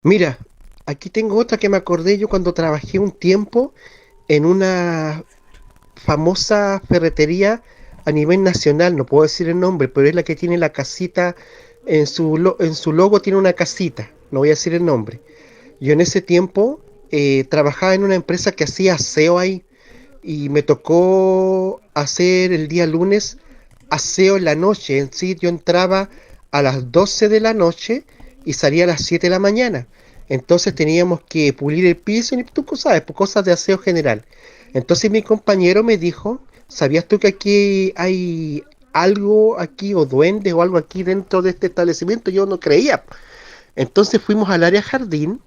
Mira, aquí tengo otra que me acordé yo cuando trabajé un tiempo en una famosa ferretería a nivel nacional, no puedo decir el nombre, pero es la que tiene la casita, en su logo tiene una casita, no voy a decir el nombre. Yo en ese tiempo trabajaba en una empresa que hacía aseo ahí y me tocó hacer el día lunes aseo en la noche. En sí, yo entraba a las 12 de la noche y salía a las 7 de la mañana. Entonces teníamos que pulir el piso y tú sabes, pues, cosas de aseo general. Entonces mi compañero me dijo, ¿sabías tú que aquí hay algo aquí o duendes o algo aquí dentro de este establecimiento? Yo no creía. Entonces fuimos al área jardín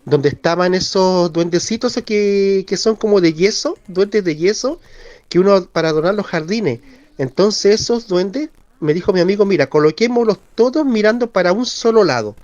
donde estaban esos duendecitos que son como de yeso, duendes de yeso, que uno para adornar los jardines. Entonces esos duendes, me dijo mi amigo, mira, coloquémoslos todos mirando para un solo lado.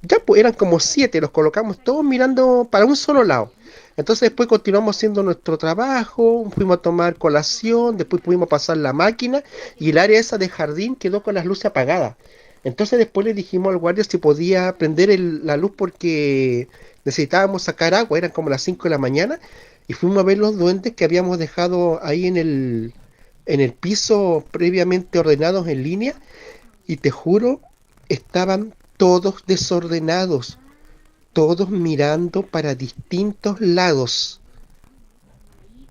Ya pues eran como siete, los colocamos todos mirando para un solo lado. Entonces después continuamos haciendo nuestro trabajo, fuimos a tomar colación, después pudimos pasar la máquina y el área esa de jardín quedó con las luces apagadas. Entonces después le dijimos al guardia si podía prender la luz porque necesitábamos sacar agua, eran como las 5 de la mañana, y fuimos a ver los duendes que habíamos dejado ahí en el piso previamente ordenados en línea, y te juro, estaban todos desordenados, todos mirando para distintos lados.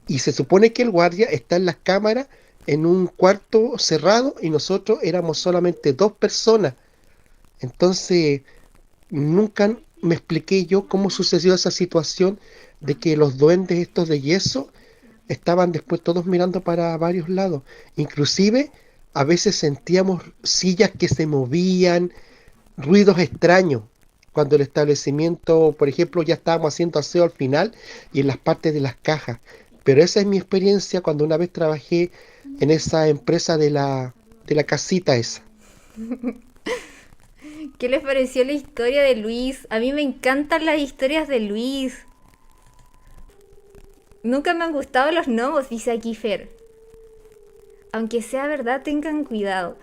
Y se supone que el guardia está en las cámaras en un cuarto cerrado y nosotros éramos solamente dos personas. Entonces, nunca me expliqué yo cómo sucedió esa situación de que los duendes estos de yeso estaban después todos mirando para varios lados. Inclusive, a veces sentíamos sillas que se movían, ruidos extraños. Cuando el establecimiento, por ejemplo, ya estábamos haciendo aseo al final y en las partes de las cajas. Pero esa es mi experiencia cuando una vez trabajé en esa empresa de la casita esa. ¿Qué les pareció la historia de Luis? A mí me encantan las historias de Luis. Nunca me han gustado los gnomos, dice aquí Fer. Aunque sea verdad, tengan cuidado.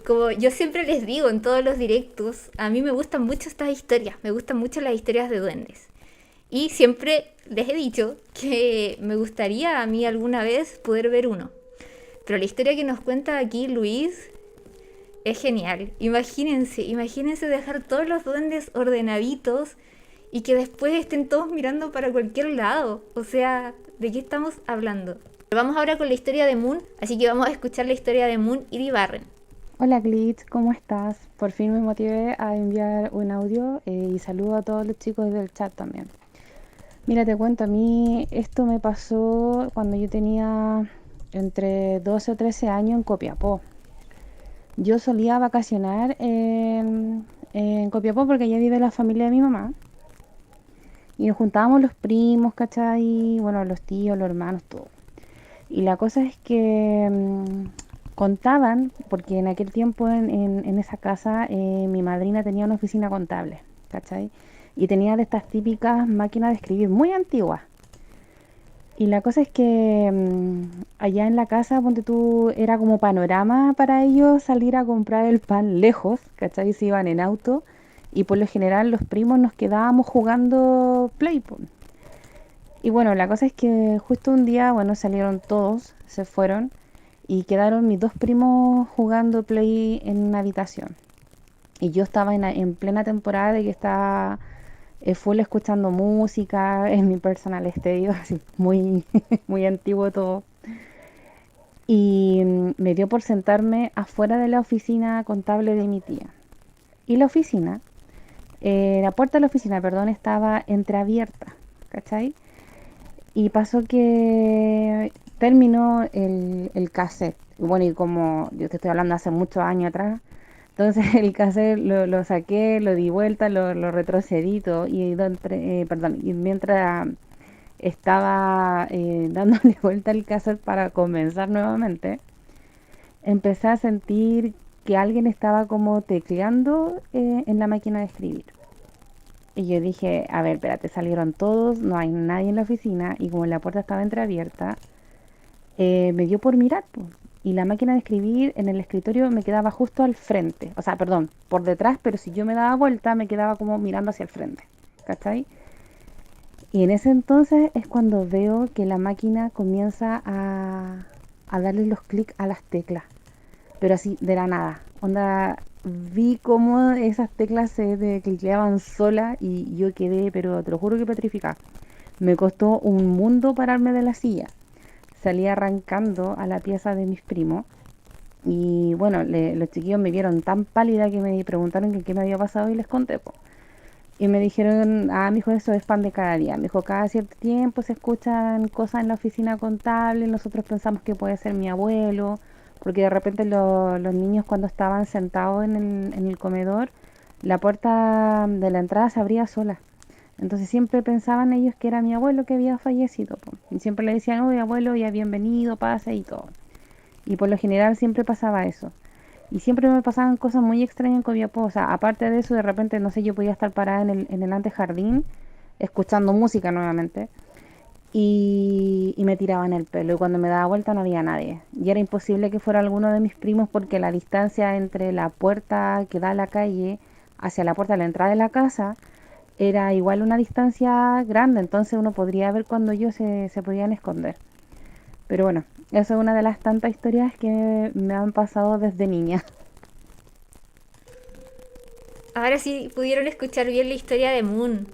Como yo siempre les digo en todos los directos, a mí me gustan mucho estas historias, me gustan mucho las historias de duendes. Y siempre les he dicho que me gustaría a mí alguna vez poder ver uno. Pero la historia que nos cuenta aquí Luis es genial. Imagínense dejar todos los duendes ordenaditos y que después estén todos mirando para cualquier lado. O sea, ¿de qué estamos hablando? Vamos ahora con la historia de Moon, así que vamos a escuchar la historia de Moon y de Barren. Hola Glitch, ¿cómo estás? Por fin me motivé a enviar un audio y saludo a todos los chicos del chat también. Mira, te cuento, a mí esto me pasó cuando yo tenía entre 12 o 13 años en Copiapó. Yo solía vacacionar en Copiapó porque allá vive la familia de mi mamá y nos juntábamos los primos, ¿cachai? Bueno, los tíos, los hermanos, todo. Y la cosa es que contaban, porque en aquel tiempo en esa casa mi madrina tenía una oficina contable, ¿cachai? Y tenía de estas típicas máquinas de escribir muy antiguas. Y la cosa es que allá en la casa, ponte tú, era como panorama para ellos salir a comprar el pan lejos, ¿cachai? Se iban en auto y por lo general los primos nos quedábamos jugando Play. Y bueno, la cosa es que justo un día, bueno, salieron todos, se fueron y quedaron mis dos primos jugando Play en una habitación. Y yo estaba en plena temporada de que estaba full escuchando música en mi personal stereo, así muy, muy antiguo todo. Y me dio por sentarme afuera de la oficina contable de mi tía. Y la puerta de la oficina, perdón, estaba entreabierta, ¿cachai? Y pasó que terminó el cassette. Bueno, y como yo te estoy hablando hace muchos años atrás, entonces el cassette lo saqué, lo di vuelta, lo retrocedí todo, perdón, y mientras estaba dándole vuelta el cassette para comenzar nuevamente, empecé a sentir que alguien estaba como tecleando en la máquina de escribir. Y yo dije, a ver, espérate, salieron todos, no hay nadie en la oficina y como la puerta estaba entreabierta, me dio por mirar, pues. y la máquina de escribir en el escritorio me quedaba justo al frente, o sea, perdón, por detrás, pero si yo me daba vuelta me quedaba como mirando hacia el frente, ¿cachai? Y en ese entonces es cuando veo que la máquina comienza a darle los clics a las teclas, pero así de la nada. Onda, vi cómo esas teclas se tecleaban solas y yo quedé, pero te lo juro que petrificada. Me costó un mundo pararme de la silla. Salí arrancando a la pieza de mis primos y bueno, los chiquillos me vieron tan pálida que me preguntaron que qué me había pasado y les conté, po. Y me dijeron, mijo, eso es pan de cada día. Me dijo, cada cierto tiempo se escuchan cosas en la oficina contable. Nosotros pensamos que puede ser mi abuelo, porque de repente los niños cuando estaban sentados en el comedor, la puerta de la entrada se abría sola. Entonces siempre pensaban ellos que era mi abuelo que había fallecido, po. Y siempre le decían, oye abuelo, ya bienvenido, pase y todo. Y por lo general siempre pasaba eso. Y siempre me pasaban cosas muy extrañas en Copiapó. O sea, aparte de eso, de repente, no sé, yo podía estar parada en el antejardín, escuchando música nuevamente, y me tiraban el pelo. Y cuando me daba vuelta no había nadie. Y era imposible que fuera alguno de mis primos porque la distancia entre la puerta que da a la calle hacia la puerta de la entrada de la casa era igual una distancia grande. Entonces uno podría ver cuando ellos se podían esconder. Pero bueno, esa es una de las tantas historias que me han pasado desde niña. Ahora sí pudieron escuchar bien la historia de Moon.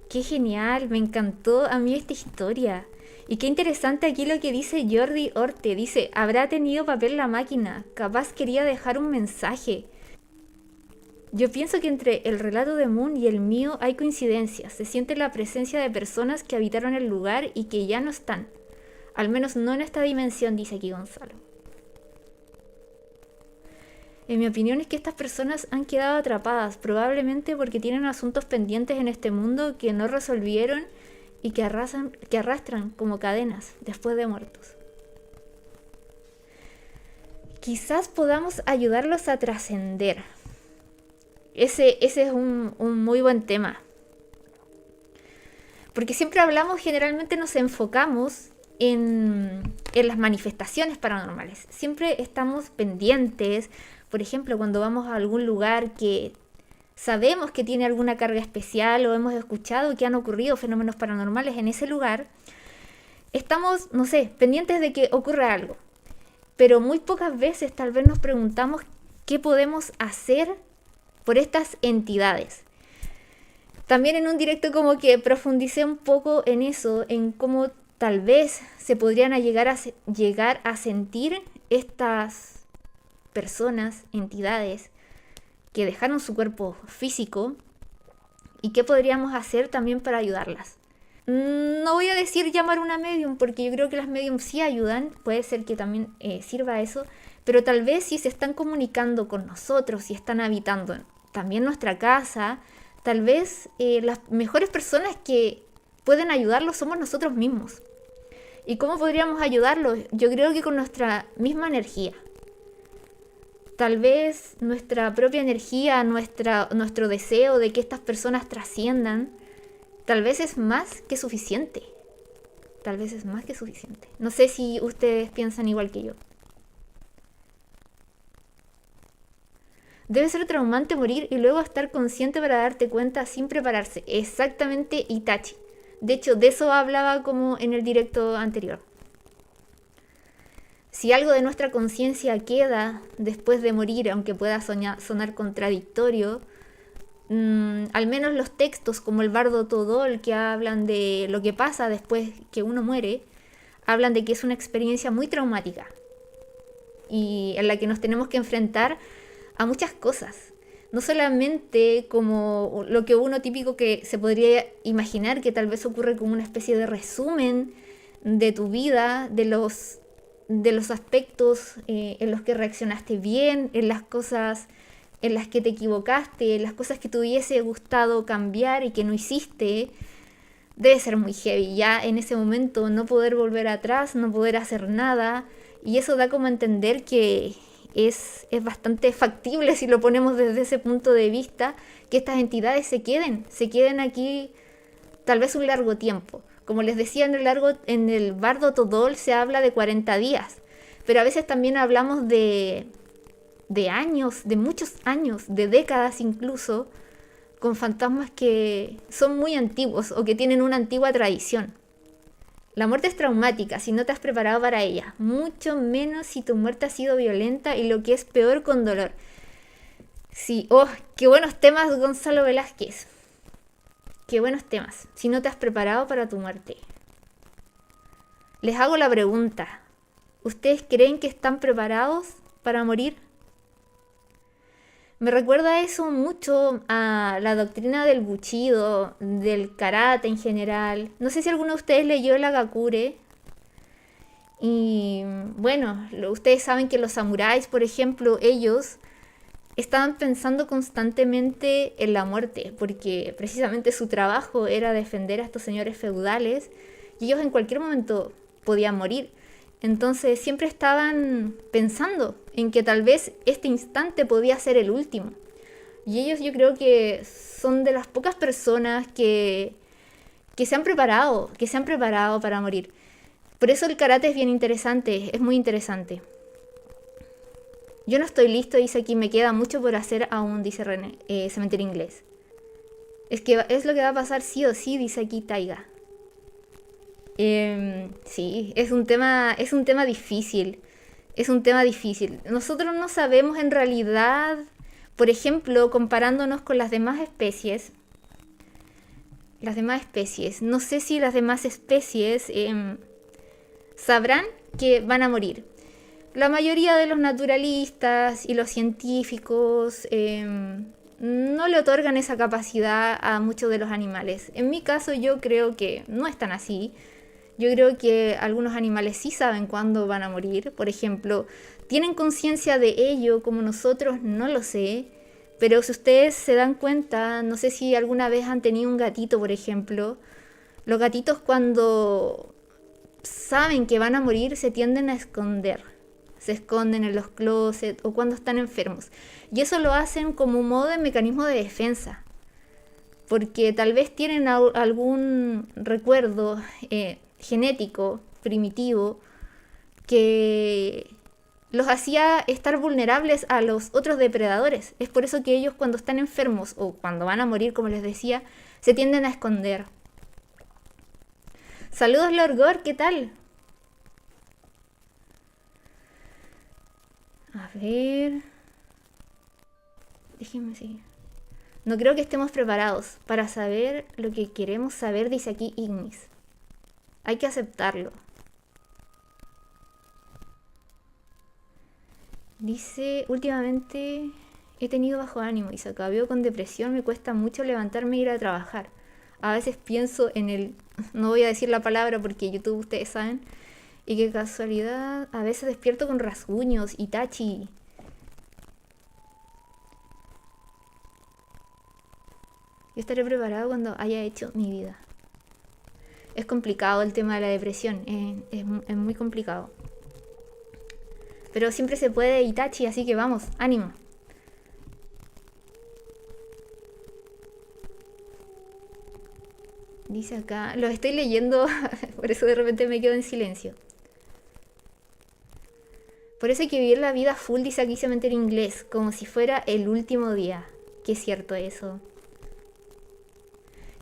Qué genial, me encantó a mí esta historia. Y qué interesante aquí lo que dice Jordi Orte. Dice, habrá tenido papel la máquina, capaz quería dejar un mensaje. Yo pienso que entre el relato de Moon y el mío hay coincidencias. Se siente la presencia de personas que habitaron el lugar y que ya no están. Al menos no en esta dimensión, dice aquí Gonzalo. En mi opinión es que estas personas han quedado atrapadas, probablemente porque tienen asuntos pendientes en este mundo que no resolvieron y que arrastran como cadenas después de muertos. Quizás podamos ayudarlos a trascender. Ese es un muy buen tema. Porque siempre hablamos, generalmente nos enfocamos en las manifestaciones paranormales. Siempre estamos pendientes, por ejemplo, cuando vamos a algún lugar que sabemos que tiene alguna carga especial o hemos escuchado que han ocurrido fenómenos paranormales en ese lugar, estamos, no sé, pendientes de que ocurra algo. Pero muy pocas veces tal vez nos preguntamos qué podemos hacer por estas entidades. También en un directo como que profundicé un poco en eso, en cómo tal vez se podrían llegar a sentir estas personas, entidades que dejaron su cuerpo físico y qué podríamos hacer también para ayudarlas. No voy a decir llamar a una medium porque yo creo que las mediums sí ayudan, puede ser que también sirva eso, pero tal vez si se están comunicando con nosotros, si están habitando también nuestra casa, tal vez las mejores personas que pueden ayudarlos somos nosotros mismos. ¿Y cómo podríamos ayudarlos? Yo creo que con nuestra misma energía. Tal vez nuestra propia energía, nuestro deseo de que estas personas trasciendan, tal vez es más que suficiente. Tal vez es más que suficiente. No sé si ustedes piensan igual que yo. Debe ser traumante morir y luego estar consciente para darte cuenta sin prepararse. Exactamente, Itachi. De hecho, de eso hablaba como en el directo anterior. Si algo de nuestra conciencia queda después de morir, aunque pueda sonar contradictorio, al menos los textos como el Bardo Todol, que hablan de lo que pasa después que uno muere, hablan de que es una experiencia muy traumática y en la que nos tenemos que enfrentar a muchas cosas. No solamente como lo que uno típico que se podría imaginar, que tal vez ocurre como una especie de resumen de tu vida, de los aspectos en los que reaccionaste bien, en las cosas en las que te equivocaste, en las cosas que te hubiese gustado cambiar y que no hiciste. Debe ser muy heavy ya en ese momento no poder volver atrás, no poder hacer nada, y eso da como a entender que es bastante factible, si lo ponemos desde ese punto de vista, que estas entidades se queden aquí tal vez un largo tiempo. Como les decía, en el Bardo Todol se habla de 40 días, pero a veces también hablamos de años, de muchos años, de décadas incluso, con fantasmas que son muy antiguos o que tienen una antigua tradición. La muerte es traumática si no te has preparado para ella, mucho menos si tu muerte ha sido violenta y lo que es peor, con dolor. Sí, oh, qué buenos temas, Gonzalo Velázquez. Qué buenos temas, si no te has preparado para tu muerte. Les hago la pregunta, ¿ustedes creen que están preparados para morir? Me recuerda eso mucho a la doctrina del Bushido, del karate en general. No sé si alguno de ustedes leyó el Hagakure. Y bueno, ustedes saben que los samuráis, por ejemplo, ellos estaban pensando constantemente en la muerte, porque precisamente su trabajo era defender a estos señores feudales y ellos en cualquier momento podían morir. Entonces siempre estaban pensando en que tal vez este instante podía ser el último. Y ellos, yo creo que son de las pocas personas que se han preparado para morir. Por eso el karate es bien interesante, es muy interesante. Yo no estoy listo, dice aquí, me queda mucho por hacer aún, dice René, Cementerio Inglés. Es que es lo que va a pasar sí o sí, dice aquí Taiga. Sí, es un tema difícil. Es un tema difícil. Nosotros no sabemos en realidad, por ejemplo, comparándonos con las demás especies. No sé si las demás especies sabrán que van a morir. La mayoría de los naturalistas y los científicos no le otorgan esa capacidad a muchos de los animales. En mi caso yo creo que no es tan así. Yo creo que algunos animales sí saben cuándo van a morir. Por ejemplo, ¿tienen conciencia de ello como nosotros? No lo sé. Pero si ustedes se dan cuenta, no sé si alguna vez han tenido un gatito, por ejemplo. Los gatitos cuando saben que van a morir se tienden a esconder. Se esconden en los closets o cuando están enfermos. Y eso lo hacen como un modo de mecanismo de defensa. Porque tal vez tienen algún recuerdo genético, primitivo, que los hacía estar vulnerables a los otros depredadores. Es por eso que ellos cuando están enfermos o cuando van a morir, como les decía, se tienden a esconder. Saludos Lord Gore, ¿qué tal? A ver... Déjenme seguir. No creo que estemos preparados para saber lo que queremos saber, dice aquí Ignis. Hay que aceptarlo. Dice, últimamente he tenido bajo ánimo y se acabó con depresión, me cuesta mucho levantarme e ir a trabajar. A veces pienso en el... No voy a decir la palabra porque YouTube ustedes saben. Y qué casualidad, a veces despierto con rasguños, Itachi. Yo estaré preparado cuando haya hecho mi vida. Es complicado el tema de la depresión, es muy complicado. Pero siempre se puede, Itachi, así que vamos, ánimo. Dice acá, los estoy leyendo, por eso de repente me quedo en silencio. Por eso hay que vivir la vida full, dice aquí Cementerio Inglés, como si fuera el último día. Qué cierto eso.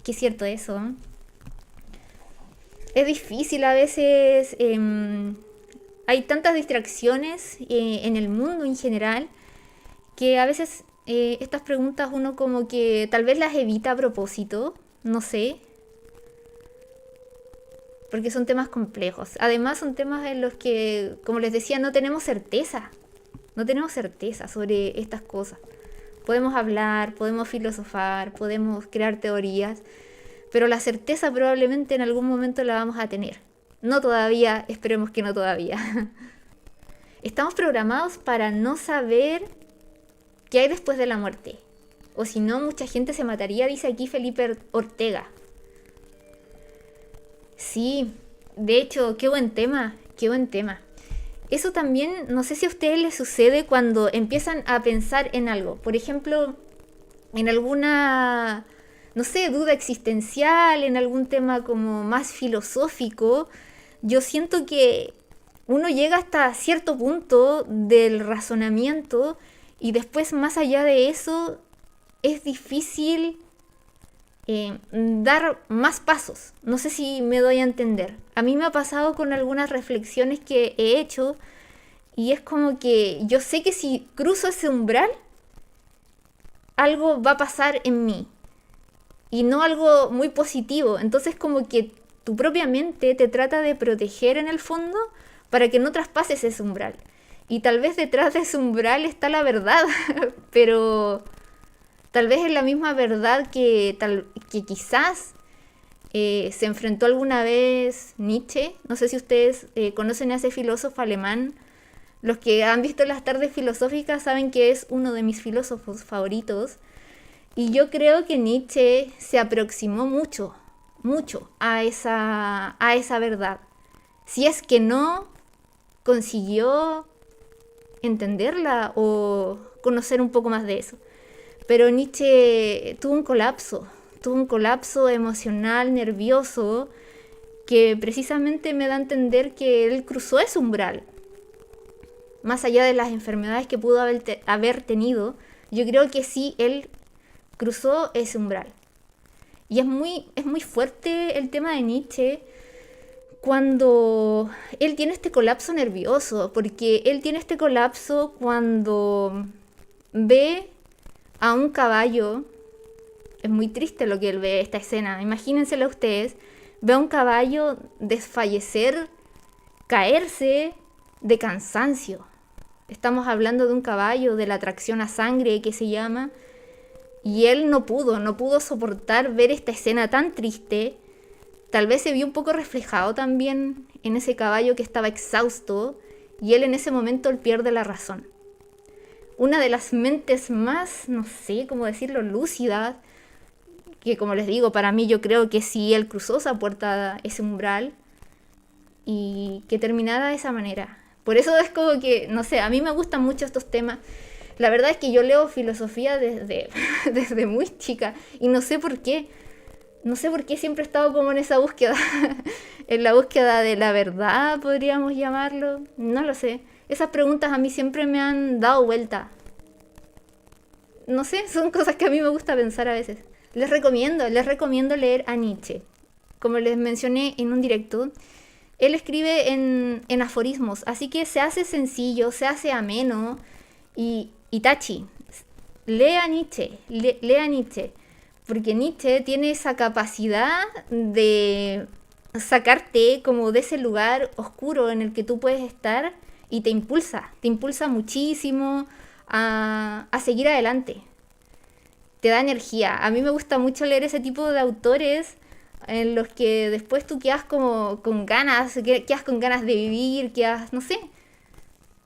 Qué cierto eso. Es difícil a veces, hay tantas distracciones en el mundo en general, que a veces estas preguntas uno como que tal vez las evita a propósito, no sé, porque son temas complejos. Además son temas en los que, como les decía, no tenemos certeza sobre estas cosas. Podemos hablar, podemos filosofar, podemos crear teorías, pero la certeza probablemente en algún momento la vamos a tener. No todavía, esperemos que no todavía. Estamos programados para no saber qué hay después de la muerte. O si no, mucha gente se mataría, dice aquí Felipe Ortega. Sí, de hecho, qué buen tema, qué buen tema. Eso también, no sé si a ustedes les sucede cuando empiezan a pensar en algo. Por ejemplo, en alguna, no sé, duda existencial, en algún tema como más filosófico. Yo siento que uno llega hasta cierto punto del razonamiento y después más allá de eso es difícil dar más pasos. No sé si me doy a entender. A mí me ha pasado con algunas reflexiones que he hecho y es como que yo sé que si cruzo ese umbral, algo va a pasar en mí y no algo muy positivo. Entonces como que tu propia mente te trata de proteger en el fondo para que no traspases ese umbral. Y tal vez detrás de ese umbral está la verdad, pero tal vez es la misma verdad que quizás se enfrentó alguna vez Nietzsche. No sé si ustedes conocen a ese filósofo alemán. Los que han visto las tardes filosóficas saben que es uno de mis filósofos favoritos. Y yo creo que Nietzsche se aproximó mucho a esa verdad. Si es que no consiguió entenderla o conocer un poco más de eso. Pero Nietzsche tuvo un colapso emocional, nervioso, que precisamente me da a entender que él cruzó ese umbral. Más allá de las enfermedades que pudo haber tenido, yo creo que sí, él cruzó ese umbral. Y es muy fuerte el tema de Nietzsche cuando él tiene este colapso nervioso, porque él tiene este colapso cuando ve a un caballo. Es muy triste lo que él ve, esta escena, imagínenselo ustedes. Ve a un caballo desfallecer, caerse de cansancio. Estamos hablando de un caballo, de la tracción a sangre que se llama, y él no pudo soportar ver esta escena tan triste. Tal vez se vio un poco reflejado también en ese caballo que estaba exhausto, y él en ese momento él pierde la razón. Una de las mentes más, no sé cómo decirlo, lúcidas, que como les digo, para mí yo creo que sí, él cruzó esa puerta, ese umbral, y que terminara de esa manera. Por eso es como que, no sé, a mí me gustan mucho estos temas. La verdad es que yo leo filosofía desde muy chica y no sé por qué. No sé por qué siempre he estado como en esa búsqueda, en la búsqueda de la verdad, podríamos llamarlo. No lo sé. Esas preguntas a mí siempre me han dado vuelta. No sé, son cosas que a mí me gusta pensar a veces. Les recomiendo leer a Nietzsche. Como les mencioné en un directo, él escribe en aforismos, así que se hace sencillo, se hace ameno y tachi. Lea Nietzsche, lea Nietzsche, porque Nietzsche tiene esa capacidad de sacarte como de ese lugar oscuro en el que tú puedes estar y te impulsa muchísimo a seguir adelante. Te da energía. A mí me gusta mucho leer ese tipo de autores en los que después tú quedas como con ganas, quedas con ganas de vivir, quedas, no sé.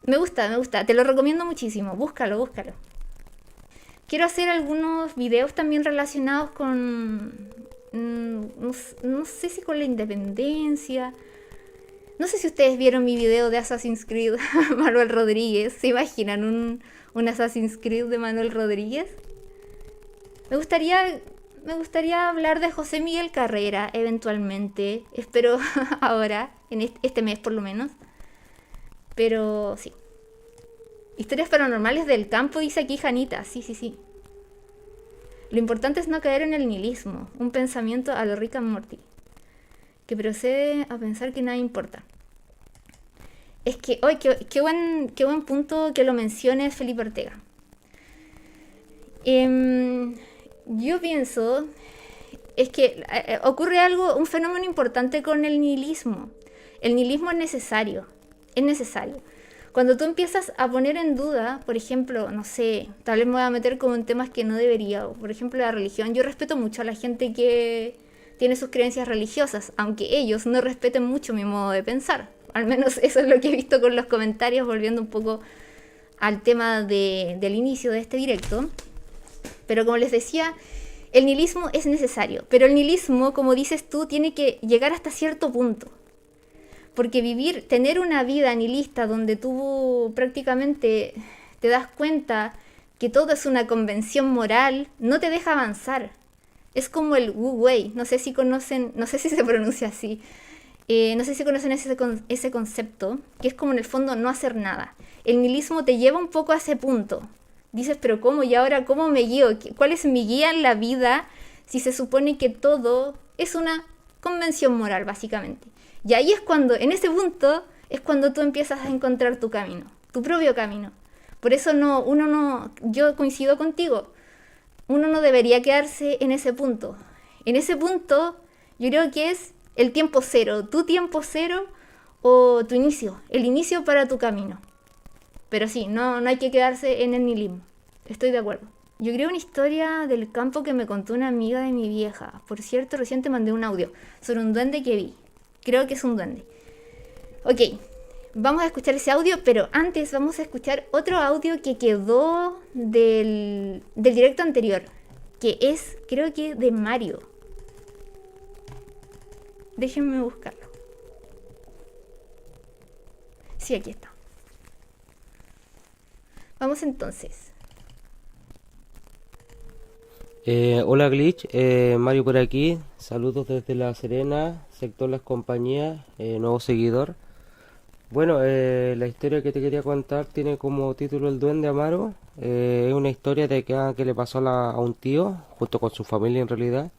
Me gusta, te lo recomiendo muchísimo, búscalo. Quiero hacer algunos videos también relacionados con, no sé si con la independencia. No sé si ustedes vieron mi video de Assassin's Creed, Manuel Rodríguez. ¿Se imaginan un Assassin's Creed de Manuel Rodríguez? Me gustaría hablar de José Miguel Carrera eventualmente. Espero ahora, en este mes por lo menos. Pero sí. Historias paranormales del campo, dice aquí Janita. Sí. Lo importante es no caer en el nihilismo, un pensamiento a lo Rick and Morty, que procede a pensar que nada importa. Es que, hoy qué buen punto que lo menciones, Felipe Ortega. Yo pienso, es que ocurre un fenómeno importante con el nihilismo. El nihilismo es necesario. Cuando tú empiezas a poner en duda, por ejemplo, no sé, tal vez me voy a meter como en temas que no debería, por ejemplo la religión. Yo respeto mucho a la gente que tiene sus creencias religiosas, aunque ellos no respeten mucho mi modo de pensar. Al menos eso es lo que he visto con los comentarios, volviendo un poco al tema del inicio de este directo. Pero como les decía, el nihilismo es necesario. Pero el nihilismo, como dices tú, tiene que llegar hasta cierto punto. Porque tener una vida nihilista donde tú prácticamente te das cuenta que todo es una convención moral, no te deja avanzar. Es como el Wu Wei, no sé si conocen, no sé si se pronuncia así. No sé si conocen ese concepto, que es como en el fondo no hacer nada. El nihilismo te lleva un poco a ese punto. Dices, pero ¿cómo? ¿Y ahora cómo me guío? ¿Cuál es mi guía en la vida si se supone que todo es una convención moral, básicamente? Y ahí es cuando, en ese punto, es cuando tú empiezas a encontrar tu camino, tu propio camino. Por eso yo coincido contigo, uno no debería quedarse en ese punto. En ese punto, yo creo que es el tiempo cero, tu tiempo cero o tu inicio, el inicio para tu camino. Pero sí, no hay que quedarse en el nihilismo. Estoy de acuerdo. Yo creo una historia del campo que me contó una amiga de mi vieja. Por cierto, recién te mandé un audio sobre un duende que vi. Creo que es un duende. Ok, vamos a escuchar ese audio, pero antes vamos a escuchar otro audio que quedó del directo anterior, que es, creo que de Mario. Déjenme buscarlo. Sí, aquí está. Vamos entonces. Hola Glitch, Mario por aquí, saludos desde La Serena, sector Las Compañías, nuevo seguidor. Bueno, la historia que te quería contar tiene como título El Duende Amaro. Es una historia de que le pasó a un tío, junto con su familia en realidad.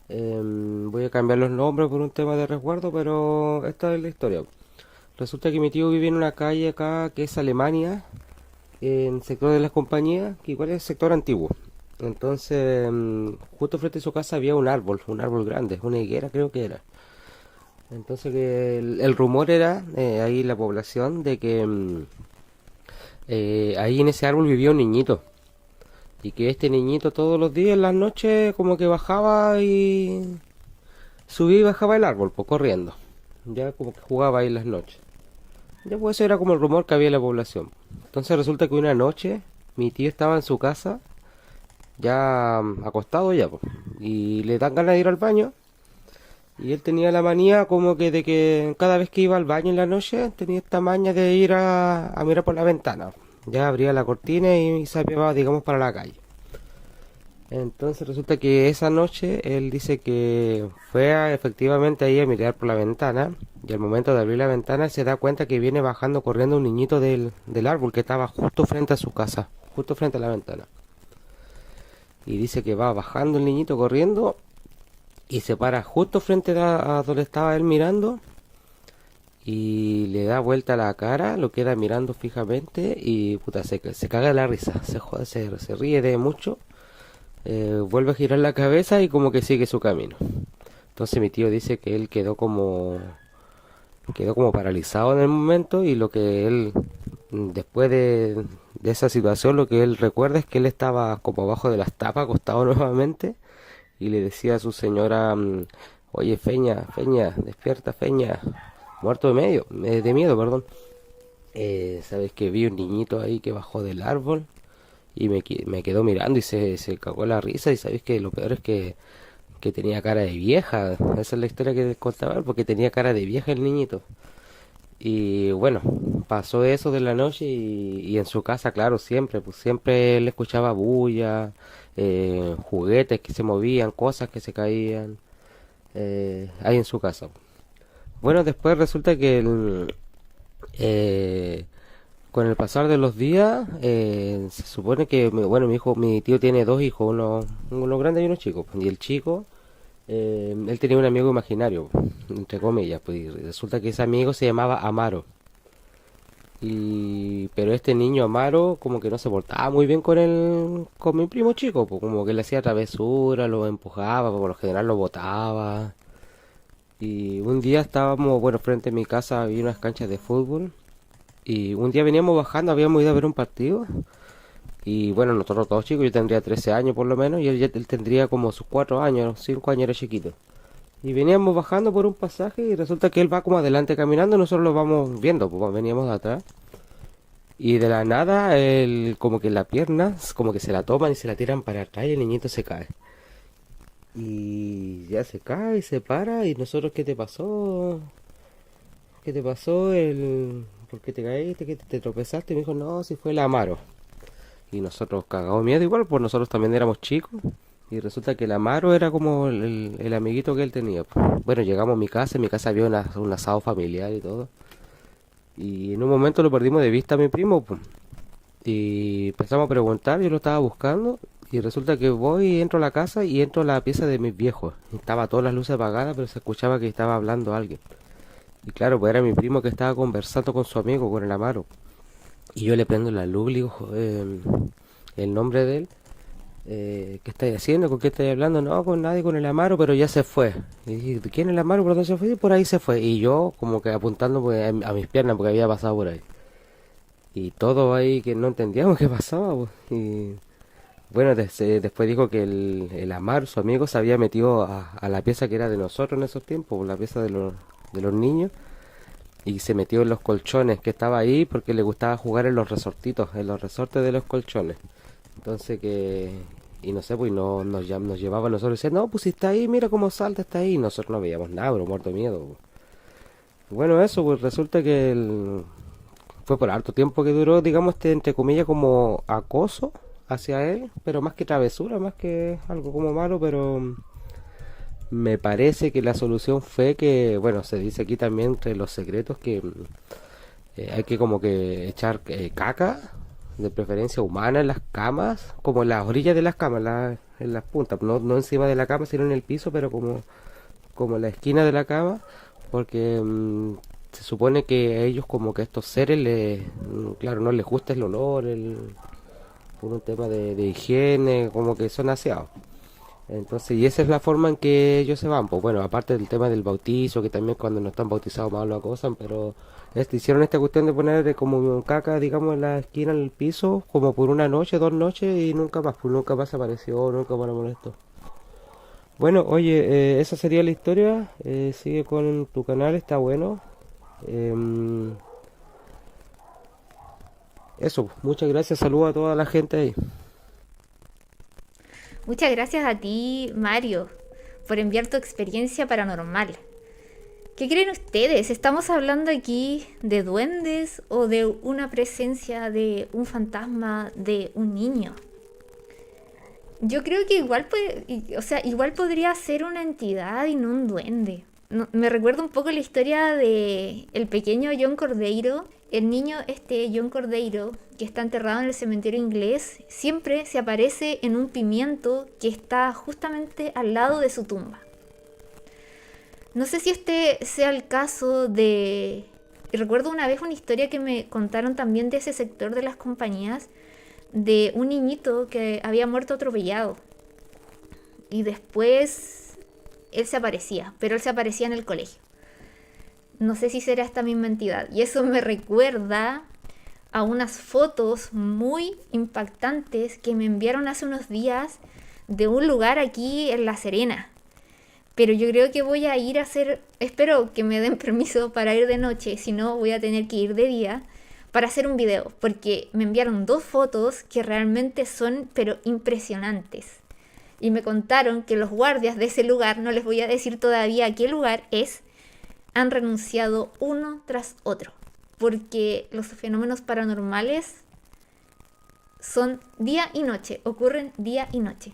Voy a cambiar los nombres por un tema de resguardo, pero esta es la historia. Resulta que mi tío vive en una calle acá que es Alemania, en el sector de Las Compañías, que igual es el sector antiguo. Entonces, justo frente a su casa había un árbol grande, una higuera creo que era. Entonces que el rumor era, ahí en la población, de que ahí en ese árbol vivía un niñito. Y que este niñito todos los días en las noches como que bajaba y subía y bajaba el árbol, pues corriendo. Ya como que jugaba ahí en las noches. Ya pues eso era como el rumor que había en la población. Entonces resulta que una noche mi tío estaba en su casa, ya acostado ya, pues, y le dan ganas de ir al baño. Y él tenía la manía como que de que cada vez que iba al baño en la noche tenía esta maña de ir a mirar por la ventana. Ya abría la cortina y se iba, digamos, para la calle. Entonces resulta que esa noche él dice que fue efectivamente ahí a mirar por la ventana y al momento de abrir la ventana se da cuenta que viene bajando corriendo un niñito del árbol que estaba justo frente a su casa, justo frente a la ventana. Y dice que va bajando el niñito corriendo y se para justo frente a donde estaba él mirando y le da vuelta la cara, lo queda mirando fijamente y puta, se caga de la risa, se jode, se ríe de mucho, vuelve a girar la cabeza y como que sigue su camino. Entonces mi tío dice que él quedó como paralizado en el momento y lo que él, después de esa situación, lo que él recuerda es que él estaba como abajo de las tapas, acostado nuevamente y le decía a su señora, oye Feña, Feña, despierta Feña, muerto de miedo, perdón. Sabes que vi un niñito ahí que bajó del árbol y me quedó mirando y se cagó la risa y sabes que lo peor es que tenía cara de vieja, esa es la historia que les contaba él, porque tenía cara de vieja el niñito. Y bueno, pasó eso de la noche y en su casa, claro, siempre, pues siempre él escuchaba bulla, juguetes que se movían, cosas que se caían, ahí en su casa. Bueno, después resulta que con el pasar de los días, se supone que, bueno, mi tío tiene dos hijos, uno grande y uno chico, y el chico, él tenía un amigo imaginario, entre comillas, pues y resulta que ese amigo se llamaba Amaro. Pero este niño Amaro como que no se portaba muy bien con mi primo chico, pues como que le hacía travesura, lo empujaba, por lo general lo botaba. Y un día estábamos, bueno, frente a mi casa había unas canchas de fútbol. Y un día veníamos bajando, habíamos ido a ver un partido. Y bueno, nosotros todos chicos, yo tendría 13 años por lo menos, y él tendría como sus 4 años, 5 años, era chiquito. Y veníamos bajando por un pasaje y resulta que él va como adelante caminando, nosotros lo vamos viendo, pues veníamos de atrás. Y de la nada, él como que la pierna, como que se la toman y se la tiran para atrás y el niñito se cae. Y ya se cae, se para y nosotros, ¿qué te pasó? ¿Qué te pasó? ¿Por qué te caíste? ¿Qué te tropezaste? Y me dijo, no, si fue el Amaro. Y nosotros cagados de miedo igual, pues nosotros también éramos chicos. Y resulta que el Amaro era como el amiguito que él tenía, po. Bueno, llegamos a mi casa, en mi casa había un asado familiar y todo. Y en un momento lo perdimos de vista a mi primo, po. Y empezamos a preguntar, yo lo estaba buscando. Y resulta que voy y entro a la casa y entro a la pieza de mis viejos. Y estaba todas las luces apagadas, pero se escuchaba que estaba hablando alguien. Y claro, pues era mi primo que estaba conversando con su amigo, con el Amaro. Y yo le prendo la luz, le digo, el nombre de él. ¿Qué estáis haciendo? ¿Con qué estáis hablando? No, con nadie, con el Amaro, pero ya se fue. Y dije, ¿quién es el Amaro? ¿Por dónde se fue? Y por ahí se fue. Y yo como que apuntando pues, a mis piernas porque había pasado por ahí. Y todo ahí que no entendíamos qué pasaba, pues. Y bueno, después dijo que el Amaro, su amigo, se había metido a la pieza que era de nosotros en esos tiempos, pues, la pieza de los niños. Y se metió en los colchones que estaba ahí porque le gustaba jugar en los resortitos, en los resortes de los colchones. Entonces que... Y no sé, pues nos llevaba a nosotros y decía, no, pues si está ahí, mira cómo salta, está ahí. Y nosotros no veíamos nada, pero muerto de miedo, pues. Bueno, eso, pues resulta que fue por harto tiempo que duró, digamos, entre comillas, como acoso hacia él, pero más que travesura, más que algo como malo, pero me parece que la solución fue que, bueno, se dice aquí también entre los secretos que hay que como que echar caca, de preferencia humana, en las camas, como en las orillas de las camas, en las puntas, no encima de la cama, sino en el piso, pero como en la esquina de la cama, porque se supone que a ellos como que a estos seres, claro, no les gusta el olor, por un tema de higiene, como que son aseados. Entonces, y esa es la forma en que ellos se van. Pues bueno, aparte del tema del bautizo, que también cuando no están bautizados más lo acosan, pero hicieron esta cuestión de poner como un caca, digamos, en la esquina, en el piso, como por una noche, 2 noches, y nunca más, pues nunca más apareció, nunca más lo molestó. Bueno, oye, esa sería la historia. Sigue con tu canal, está bueno. Em, Eso, muchas gracias, saludos a toda la gente ahí. Muchas gracias a ti, Mario, por enviar tu experiencia paranormal. ¿Qué creen ustedes? ¿Estamos hablando aquí de duendes o de una presencia de un fantasma de un niño? Yo creo que igual puede, o sea, igual podría ser una entidad y no un duende. Me recuerda un poco la historia de el pequeño John Cordeiro. El niño John Cordeiro, que está enterrado en el cementerio inglés, siempre se aparece en un pimiento que está justamente al lado de su tumba. No sé si este sea el caso de... Y recuerdo una vez una historia que me contaron también de ese sector de las compañías, de un niñito que había muerto atropellado. Y después él se aparecía, pero él se aparecía en el colegio. No sé si será esta misma entidad. Y eso me recuerda a unas fotos muy impactantes que me enviaron hace unos días de un lugar aquí en La Serena. Pero yo creo que voy a ir a hacer, espero que me den permiso para ir de noche, si no voy a tener que ir de día para hacer un video, porque me enviaron 2 fotos que realmente son pero impresionantes. Y me contaron que los guardias de ese lugar, no les voy a decir todavía qué lugar es, han renunciado uno tras otro, porque los fenómenos paranormales son día y noche, ocurren día y noche.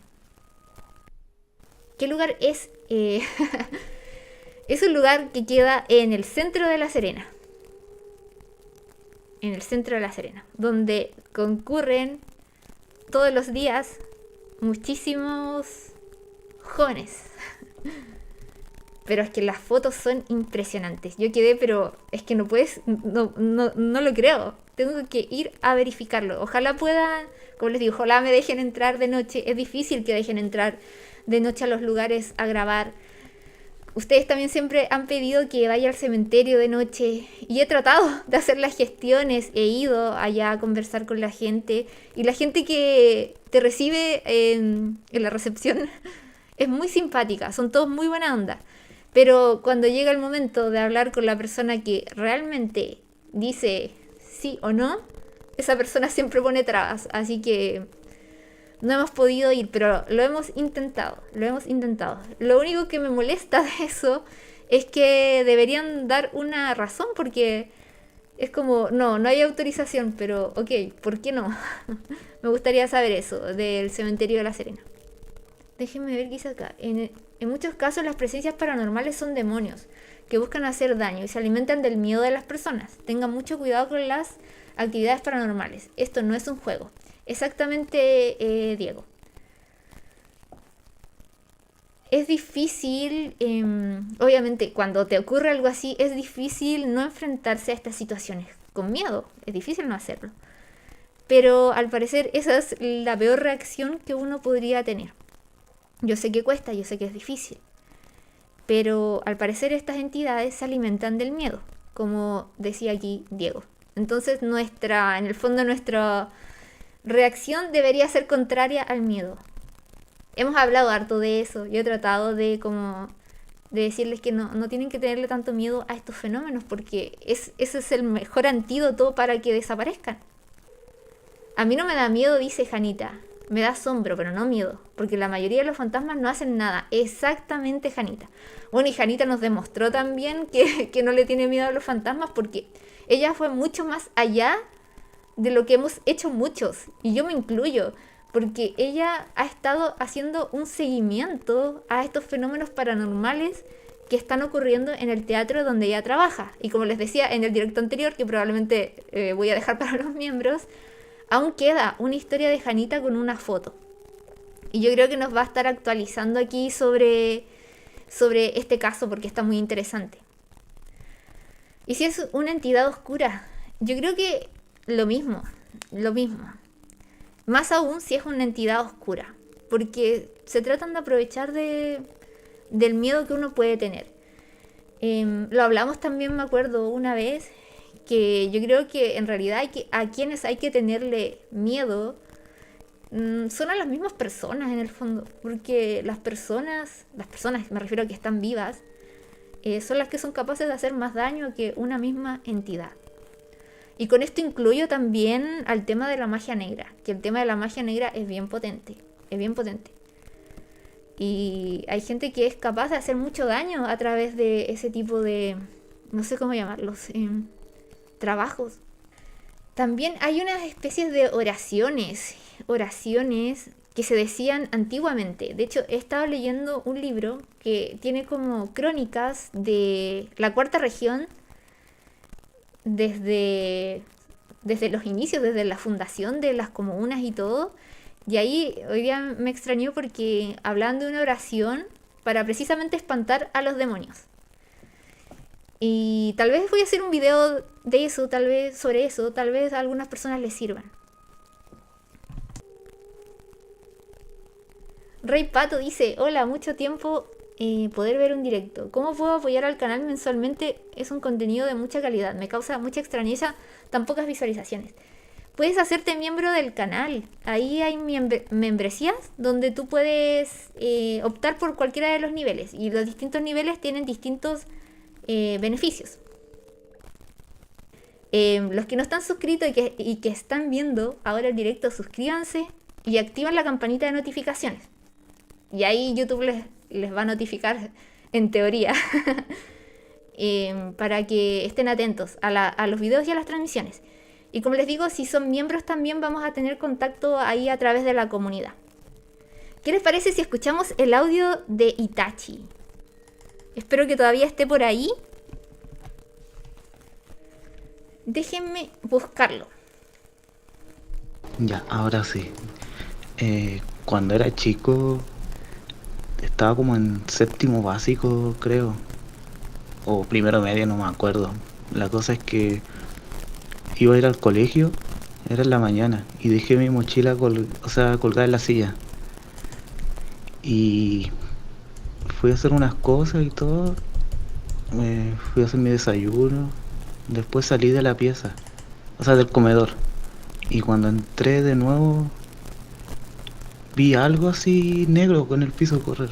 ¿Qué lugar es? Es un lugar que queda en el centro de La Serena. En el centro de La Serena, donde concurren todos los días muchísimos jóvenes. Pero es que las fotos son impresionantes. Yo quedé, pero es que no puedes, no lo creo. Tengo que ir a verificarlo. Ojalá puedan, como les digo, ojalá me dejen entrar de noche. Es difícil que dejen entrar de noche a los lugares a grabar. Ustedes también siempre han pedido que vaya al cementerio de noche. Y he tratado de hacer las gestiones. He ido allá a conversar con la gente. Y la gente que te recibe en la recepción es muy simpática. Son todos muy buena onda. Pero cuando llega el momento de hablar con la persona que realmente dice sí o no, esa persona siempre pone trabas. Así que no hemos podido ir, pero lo hemos intentado. Lo único que me molesta de eso es que deberían dar una razón, porque es como, no hay autorización, pero ok, ¿por qué no? Me gustaría saber eso del cementerio de La Serena. Déjenme ver qué dice acá. En muchos casos las presencias paranormales son demonios que buscan hacer daño y se alimentan del miedo de las personas. Tengan mucho cuidado con las actividades paranormales. Esto no es un juego. Exactamente, Diego. Es difícil, obviamente, cuando te ocurre algo así, es difícil no enfrentarse a estas situaciones con miedo. Es difícil no hacerlo. Pero al parecer esa es la peor reacción que uno podría tener. Yo sé que cuesta, yo sé que es difícil. Pero al parecer estas entidades se alimentan del miedo, como decía aquí Diego. Entonces en el fondo nuestra reacción debería ser contraria al miedo. Hemos hablado harto de eso. Yo he tratado de decirles que no tienen que tenerle tanto miedo a estos fenómenos porque ese es el mejor antídoto para que desaparezcan. A mí no me da miedo, dice Janita. Me da asombro, pero no miedo. Porque la mayoría de los fantasmas no hacen nada. Exactamente, Janita. Bueno, y Janita nos demostró también que no le tiene miedo a los fantasmas porque ella fue mucho más allá de lo que hemos hecho muchos. Y yo me incluyo. Porque ella ha estado haciendo un seguimiento a estos fenómenos paranormales que están ocurriendo en el teatro donde ella trabaja. Y como les decía en el directo anterior, que probablemente voy a dejar para los miembros, aún queda una historia de Janita con una foto. Y yo creo que nos va a estar actualizando aquí sobre este caso porque está muy interesante. Y si es una entidad oscura, yo creo que lo mismo. Más aún si es una entidad oscura, porque se tratan de aprovechar del miedo que uno puede tener. Lo hablamos también, me acuerdo, una vez, que yo creo que en realidad a quienes hay que tenerle miedo son a las mismas personas en el fondo, porque las personas, me refiero a que están vivas, son las que son capaces de hacer más daño que una misma entidad. Y con esto incluyo también al tema de la magia negra, que el tema de la magia negra es bien potente. Y hay gente que es capaz de hacer mucho daño a través de ese tipo de, no sé cómo llamarlos, trabajos. También hay unas especies de oraciones que se decían antiguamente. De hecho, he estado leyendo un libro que tiene como crónicas de la cuarta región desde los inicios, desde la fundación de las comunas y todo. Y ahí hoy día me extrañó porque hablaban de una oración para precisamente espantar a los demonios. Y tal vez voy a hacer un video de eso, tal vez a algunas personas les sirvan. Rey Pato dice, hola, mucho tiempo poder ver un directo. ¿Cómo puedo apoyar al canal mensualmente? Es un contenido de mucha calidad. Me causa mucha extrañeza tan pocas visualizaciones. Puedes hacerte miembro del canal. Ahí hay membresías donde tú puedes optar por cualquiera de los niveles. Y los distintos niveles tienen distintos beneficios. Los que no están suscritos y que están viendo ahora el directo, suscríbanse y activan la campanita de notificaciones. Y ahí YouTube les va a notificar, en teoría, para que estén atentos a los videos y a las transmisiones. Y como les digo, si son miembros también vamos a tener contacto ahí a través de la comunidad. ¿Qué les parece si escuchamos el audio de Itachi? Espero que todavía esté por ahí. Déjenme buscarlo. Ya, ahora sí. Cuando era chico, estaba como en séptimo básico, creo. O primero medio, no me acuerdo. La cosa es que iba a ir al colegio, era en la mañana, y dejé mi mochila colgada en la silla. Y fui a hacer unas cosas y todo. Fui a hacer mi desayuno. Después salí de la pieza, del comedor. Y cuando entré de nuevo, vi algo así negro con el piso correr.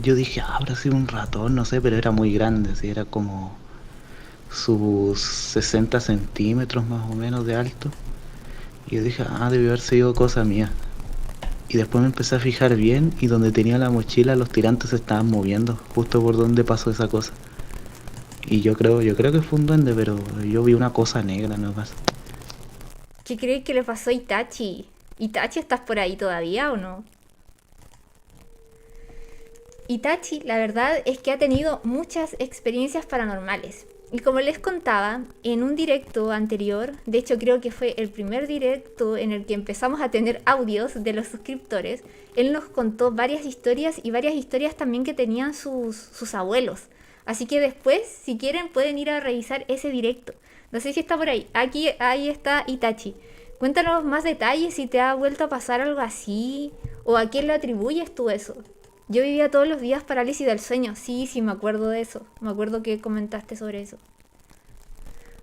Yo dije, habrá sido un ratón, no sé, pero era muy grande, así, era como sus 60 centímetros más o menos de alto. Y yo dije, debió haber sido cosa mía. Y después me empecé a fijar bien y donde tenía la mochila los tirantes se estaban moviendo, justo por donde pasó esa cosa. Y yo creo que fue un duende, pero yo vi una cosa negra nomás. ¿Qué crees que le pasó a Itachi? ¿Itachi, estás por ahí todavía o no? Itachi, la verdad es que ha tenido muchas experiencias paranormales. Y como les contaba, en un directo anterior, de hecho creo que fue el primer directo en el que empezamos a tener audios de los suscriptores, él nos contó varias historias y varias historias también que tenían sus abuelos. Así que después, si quieren, pueden ir a revisar ese directo. No sé si está por ahí. Ahí está Itachi. Cuéntanos más detalles, si te ha vuelto a pasar algo así, o a quién le atribuyes tú eso. Yo vivía todos los días parálisis del sueño. Sí, me acuerdo de eso. Me acuerdo que comentaste sobre eso.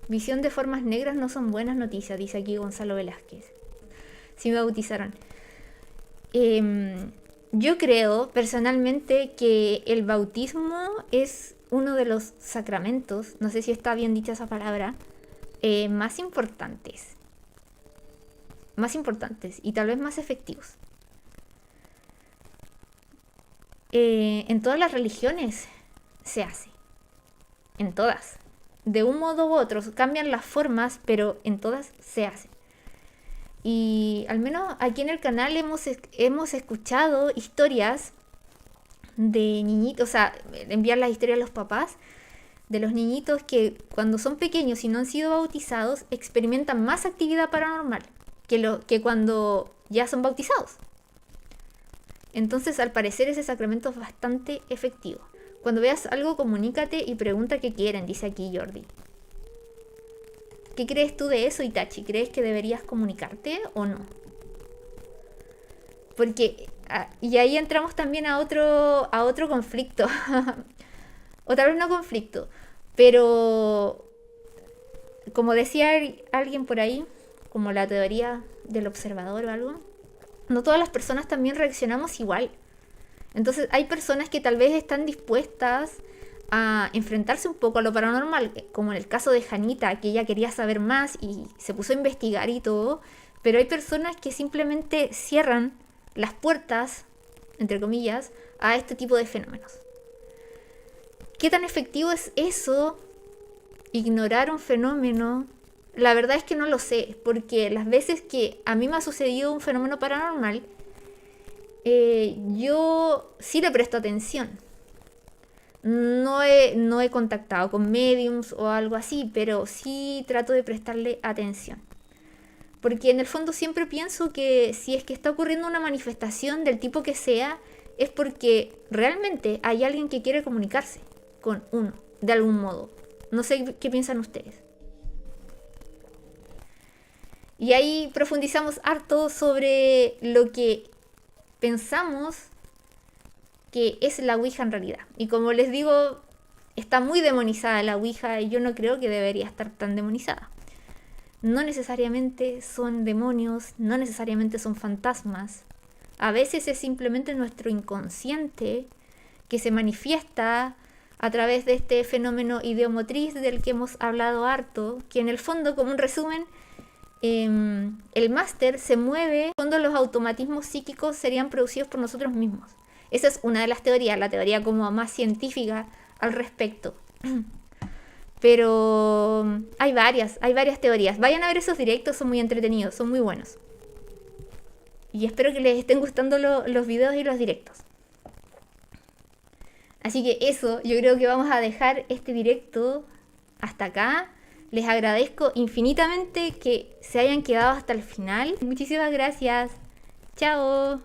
Visión de formas negras no son buenas noticias, dice aquí Gonzalo Velázquez. Sí me bautizaron. Yo creo personalmente que el bautismo es uno de los sacramentos, no sé si está bien dicha esa palabra, más importantes. Más importantes y tal vez más efectivos. En todas las religiones se hace. En todas. De un modo u otro. Cambian las formas, pero en todas se hace. Y al menos aquí en el canal hemos escuchado historias de niñitos, o sea, enviar las historias a los papás, de los niñitos que cuando son pequeños y no han sido bautizados, experimentan más actividad paranormal que cuando ya son bautizados. Entonces, al parecer, ese sacramento es bastante efectivo. Cuando veas algo, comunícate y pregunta qué quieren, dice aquí Jordi. ¿Qué crees tú de eso, Itachi? ¿Crees que deberías comunicarte o no? Porque, y ahí entramos también a otro conflicto. O tal vez no conflicto, pero como decía alguien por ahí, como la teoría del observador o algo, no todas las personas también reaccionamos igual. Entonces hay personas que tal vez están dispuestas a enfrentarse un poco a lo paranormal, como en el caso de Janita, que ella quería saber más y se puso a investigar y todo, pero hay personas que simplemente cierran las puertas, entre comillas, a este tipo de fenómenos. ¿Qué tan efectivo es eso? Ignorar un fenómeno. La verdad es que no lo sé, porque las veces que a mí me ha sucedido un fenómeno paranormal, yo sí le presto atención. No he contactado con mediums o algo así, pero sí trato de prestarle atención. Porque en el fondo siempre pienso que si es que está ocurriendo una manifestación del tipo que sea, es porque realmente hay alguien que quiere comunicarse con uno, de algún modo. No sé qué piensan ustedes. Y ahí profundizamos harto sobre lo que pensamos que es la Ouija en realidad. Y como les digo, está muy demonizada la Ouija y yo no creo que debería estar tan demonizada. No necesariamente son demonios, no necesariamente son fantasmas. A veces es simplemente nuestro inconsciente que se manifiesta a través de este fenómeno ideomotriz del que hemos hablado harto, que en el fondo, como un resumen, el máster se mueve cuando los automatismos psíquicos serían producidos por nosotros mismos. Esa es una de las teorías, la teoría como más científica al respecto. Pero hay varias teorías. Vayan a ver esos directos, son muy entretenidos, son muy buenos. Y espero que les estén gustando los videos y los directos. Así que eso, yo creo que vamos a dejar este directo hasta acá. Les agradezco infinitamente que se hayan quedado hasta el final. Muchísimas gracias. Chao.